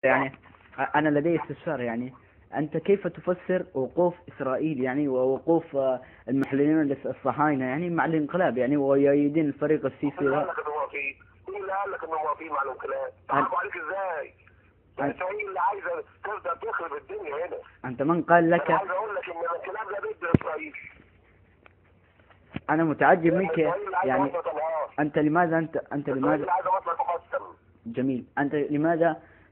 يعني أنا لدي استفسار. يعني أنت كيف تفسر وقوف إسرائيل يعني ووقوف المحللين الصهاينة يعني مع الانقلاب يعني ويؤيدين الفريق السيسي؟ مين قال لك انهم موافقين؟ مين اللي قال لك انهم موافقين مع الانقلاب؟ تعرفوا عليك ازاي؟ اسرائيل اللي عايزه تبدا تخرب الدنيا هنا. أنت من قال لك؟ انا عايز اقول لك ان الانقلاب ده ضد اسرائيل. أنا متعجب منك يعني. أنت لماذا أنت لماذا عايزه مصلحة مقسم. جميل. أنت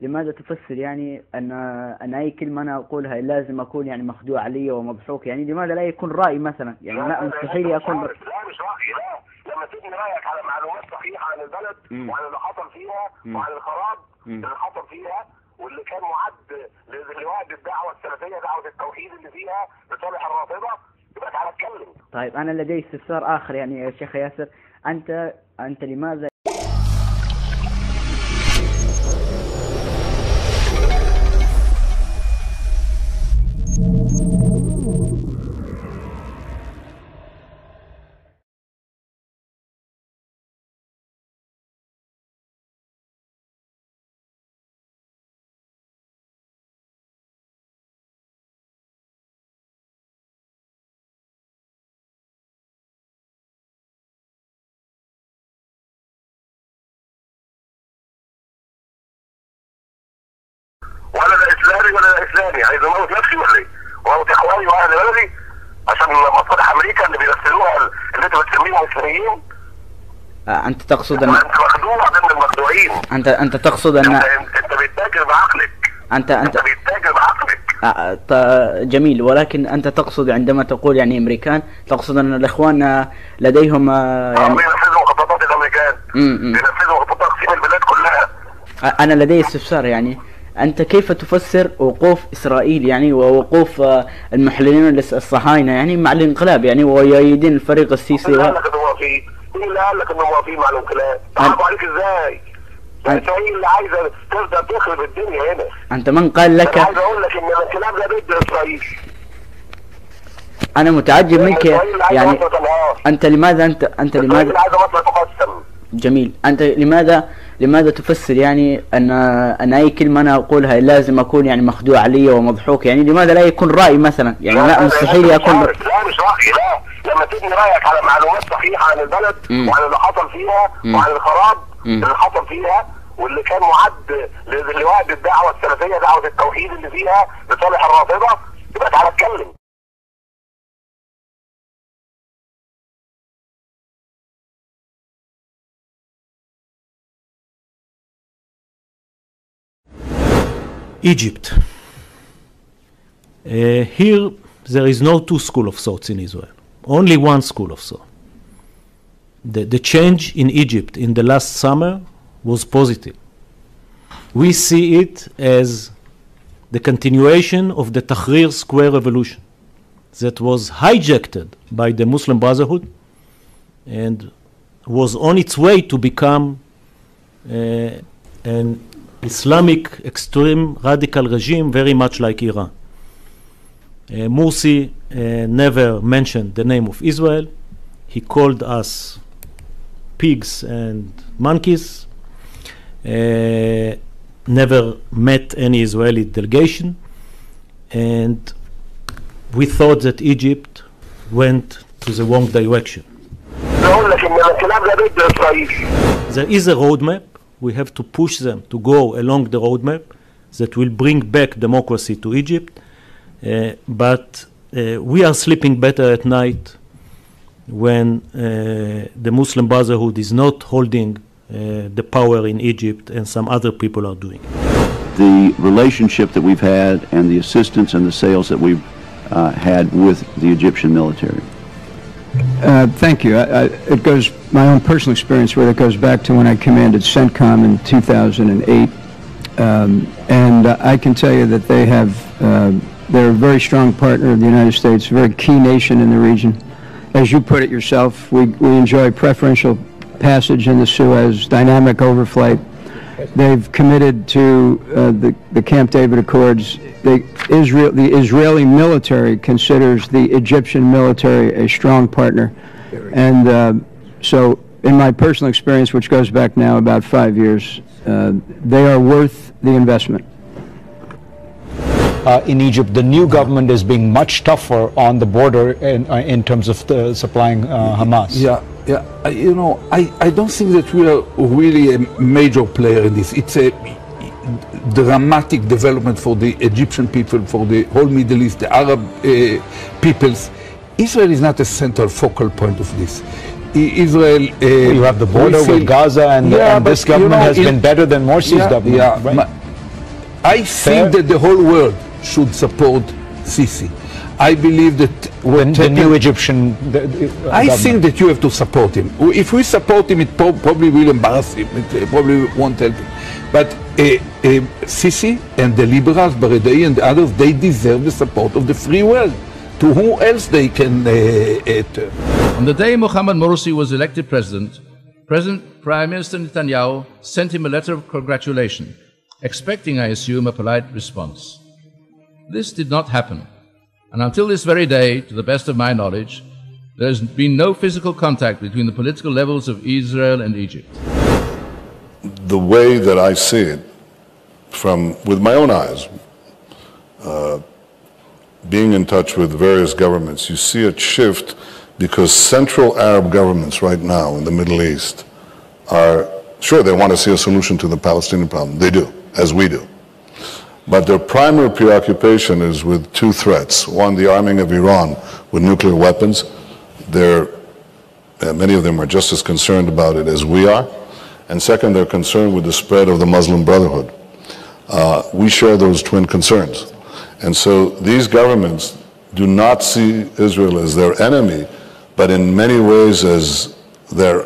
لماذا تفسر يعني أن أي كلمة أنا أقولها لازم أكون يعني مخدوع علي ومضحوك؟ يعني لماذا لا يكون رأي مثلا؟ يعني لا مستحيل يكون لا مش رأي. لا لما تبني رأيك على معلومات صحيحة عن البلد وعن اللي حصل فيها وعن الخراب اللي حصل فيها واللي كان معد لوقت الدعوة السلفية، دعوة التوحيد اللي فيها لصالح الرافضة، يبقى تعالى اتكلم. طيب أنا لدي استفسار آخر يعني يا شيخ ياسر. أنت لماذا ولا ده اسلامي ولا ده اسلامي، عايز اموت نفسي ولا ايه؟ واموت اخواني واهل بلدي عشان مصالح امريكا اللي بيمثلوها اللي انت بتسميهم اسلاميين؟ أنت تقصد أن انت مخدوع ضمن المخدوعين. أنت تقصد أن انت بتتاجر بعقلك. أنت بتتاجر بعقلك. جميل، ولكن أنت تقصد عندما تقول يعني أمريكان تقصد أن الإخوان لديهم يعني بينفذوا مخططات الامريكان، بينفذوا مخططات تقسيم البلاد كلها. أنا لدي استفسار. يعني أنت كيف تفسر وقوف إسرائيل يعني ووقوف المحللين الصهاينة يعني مع الانقلاب يعني ويؤيدين الفريق السيسي؟ مين قال لك انهم موافقين؟ مين اللي قال لك انهم موافقين مع الانقلاب؟ تعرفوا عليك ازاي؟ اسرائيل اللي عايزه تبدا تخرب الدنيا هنا. أنت من قال لك؟ انا عايز اقول لك ان الانقلاب ده ضد اسرائيل. أنا متعجب منك يعني. أنت لماذا لماذا عايزه مصلحة تقسم؟ جميل. أنت لماذا تفسر يعني أن أي كلمة أنا أقولها لازم أكون يعني مخدوع علي ومضحوك؟ يعني لماذا لا يكون رأي مثلا؟ يعني لا مستحيل يكون لا مش رأي. لا لما تبني رأيك على معلومات صحيحة عن البلد وعن اللي حصل فيها وعن الخراب اللي حصل فيها واللي كان معد لوقت الدعوة السلفية، دعوة التوحيد اللي فيها لصالح الرافضة، يبقى تعالى اتكلم. Egypt. Here there is no two school of thoughts in Israel, only one school of thought. The change in Egypt in the last summer was positive. We see it as the continuation of the Tahrir Square revolution that was hijacked by the Muslim Brotherhood and was on its way to become an Islamic extreme radical regime, very much like Iran. Morsi never mentioned the name of Israel. He called us pigs and monkeys. Never met any Israeli delegation, and we thought that Egypt went to the wrong direction. There is a roadmap. We have to push them to go along the roadmap that will bring back democracy to Egypt. But we are sleeping better at night when the Muslim Brotherhood is not holding the power in Egypt and some other people are doing it. The relationship that we've had and the assistance and the sales that we've had with the Egyptian military. Thank you. It goes, my own personal experience with it goes back to when I commanded CENTCOM in 2008. And I can tell you that they're a very strong partner of the United States, a very key nation in the region. As you put it yourself, we enjoy preferential passage in the Suez, dynamic overflight. They've committed to the Camp David Accords. The Israeli military considers the Egyptian military a strong partner. And so in my personal experience, which goes back now about 5 years, they are worth the investment. in Egypt. The new government is being much tougher on the border in terms of supplying Hamas. Yeah. You know, I don't think that we are really a major player in this. It's a dramatic development for the Egyptian people, for the whole Middle East, the Arab peoples. Israel is not a central focal point of this. Israel. You have the border with Gaza, and this government has been better than Morsi's government. Yeah, right? I think that the whole world should support Sisi. I believe that the new Egyptian I think that you have to support him. If we support him, it probably will embarrass him. It probably won't help him. But Sisi and the liberals, Baradei and the others, they deserve the support of the free world. To who else they can turn? On the day Mohamed Morsi was elected president, Prime Minister Netanyahu sent him a letter of congratulation, expecting, I assume, a polite response. This did not happen. And until this very day, to the best of my knowledge, there has been no physical contact between the political levels of Israel and Egypt. The way that I see it, with my own eyes, being in touch with various governments, you see a shift because Central Arab governments right now in the Middle East are, sure, they want to see a solution to the Palestinian problem. They do, as we do. But their primary preoccupation is with two threats. One, the arming of Iran with nuclear weapons. Many of them are just as concerned about it as we are. And second, they're concerned with the spread of the Muslim Brotherhood. We share those twin concerns. And so these governments do not see Israel as their enemy, but in many ways as their,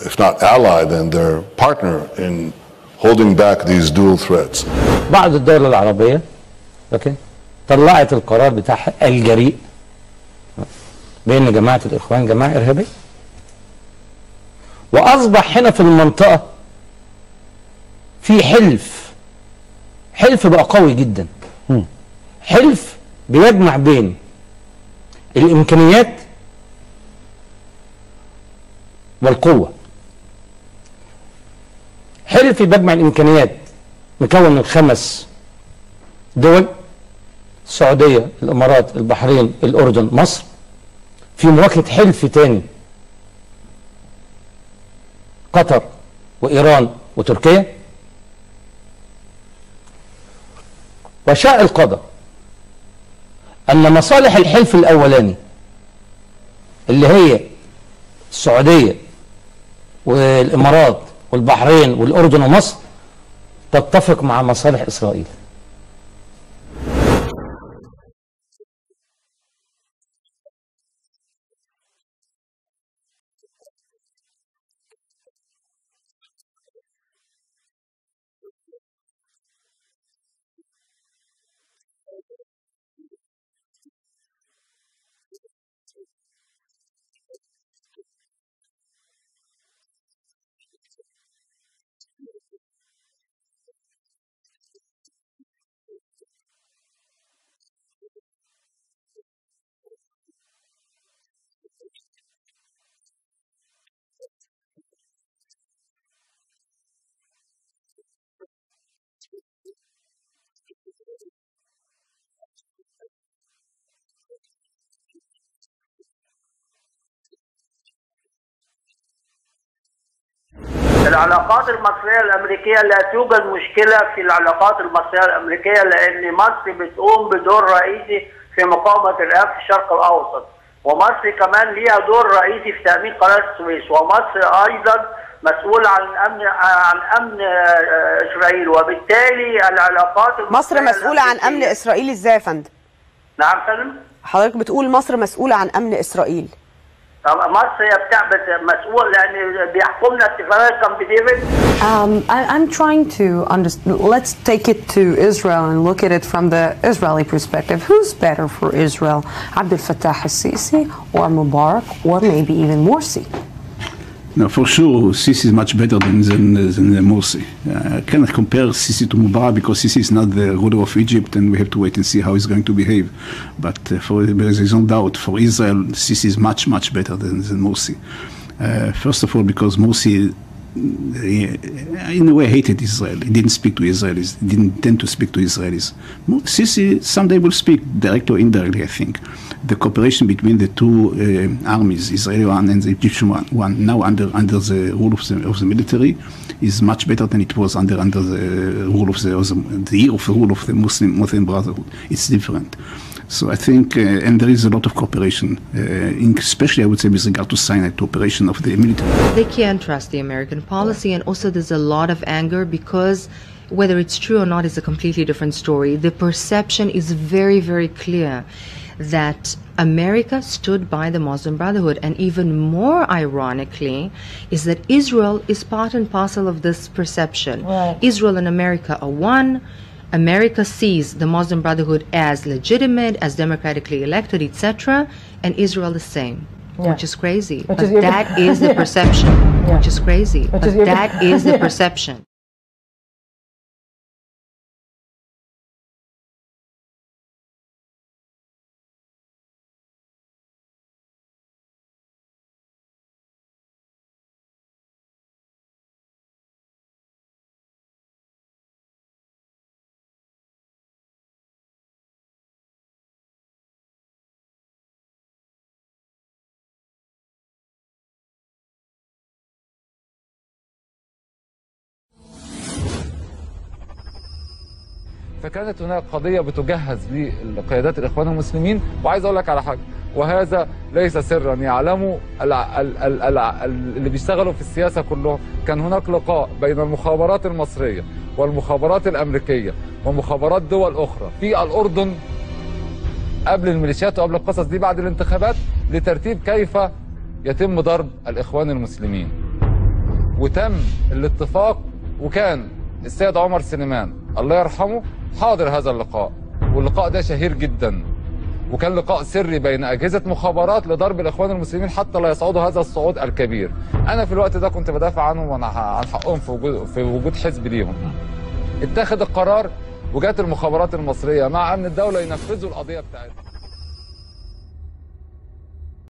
if not ally, then their partner in holding back these dual threats. بعض الدول العربية طلعت القرار بتاعها الجريء بأن جماعة الإخوان جماعة إرهابية، وأصبح هنا في المنطقة في حلف بقى قوي جدا، حلف بيجمع بين الإمكانيات والقوة. حلف بيجمع الإمكانيات مكون من 5 دول: السعودية، الإمارات، البحرين، الأردن، مصر، في مواجهة حلف تاني قطر وإيران وتركيا. وشاء القدر أن مصالح الحلف الأولاني اللي هي السعودية والإمارات والبحرين والأردن ومصر تتفق مع مصالح إسرائيل. العلاقات المصرية الأمريكية لا توجد مشكلة في العلاقات المصرية الأمريكية، لأن مصر بتقوم بدور رئيسي في مقاومة الإرهاب في الشرق الأوسط، ومصر كمان ليها دور رئيسي في تأمين قناة السويس، ومصر أيضا مسؤولة عن أمن إسرائيل، وبالتالي العلاقات مصر مسؤولة عن أمن إسرائيل إزاي يا فندم؟ نعم فندم؟ حضرتك بتقول مصر مسؤولة عن أمن إسرائيل. مصر هي مسؤول لأن بيحكمنا اتفاقية كامب ديفيد. I'm trying to understand. Let's take it to Israel and look at it from the Israeli perspective. Who's better for Israel, Abdel Fattah al-Sisi or Mubarak, or maybe even Morsi? No, for sure, Sisi is much better than Morsi. I cannot compare Sisi to Mubarak because Sisi is not the ruler of Egypt, and we have to wait and see how he's going to behave. But there is no doubt for Israel, Sisi is much better than Morsi. First of all, because Morsi in a way hated Israel. He didn't speak to Israelis. He didn't tend to speak to Israelis. Sisi someday will speak, directly or indirectly, I think. The cooperation between the two armies, Israeli one and the Egyptian one, now under the rule of the military, is much better than it was under the rule of the Muslim Brotherhood. It's different. So I think, and there is a lot of cooperation, especially I would say with regard to Sinai, to operation of the military. They can't trust the American policy, and also there's a lot of anger because whether it's true or not is a completely different story. The perception is very, very clear that America stood by the Muslim Brotherhood, and even more ironically is that Israel is part and parcel of this perception. Right. Israel and America are one. America sees the Muslim Brotherhood as legitimate, as democratically elected, etc., and Israel the same, which is crazy. But that is the perception, which is crazy. But that is the perception. فكانت هناك قضية بتجهز لقيادات الإخوان المسلمين، وعايز أقول لك على حاجة، وهذا ليس سرا يعلمه اللي بيشتغلوا في السياسة كلهم. كان هناك لقاء بين المخابرات المصرية والمخابرات الامريكية ومخابرات دول أخرى في الأردن قبل الميليشيات وقبل القصص دي بعد الانتخابات لترتيب كيف يتم ضرب الإخوان المسلمين. وتم الاتفاق، وكان السيد عمر سليمان الله يرحمه حاضر هذا اللقاء، واللقاء ده شهير جدا، وكان لقاء سري بين أجهزة مخابرات لضرب الإخوان المسلمين حتى لا يصعدوا هذا الصعود الكبير. أنا في الوقت ده كنت بدافع عنهم عن حقهم في وجود حزب ليهم. اتخذ القرار وجات المخابرات المصرية مع أمن الدولة ينفذوا القضية بتاعتهم.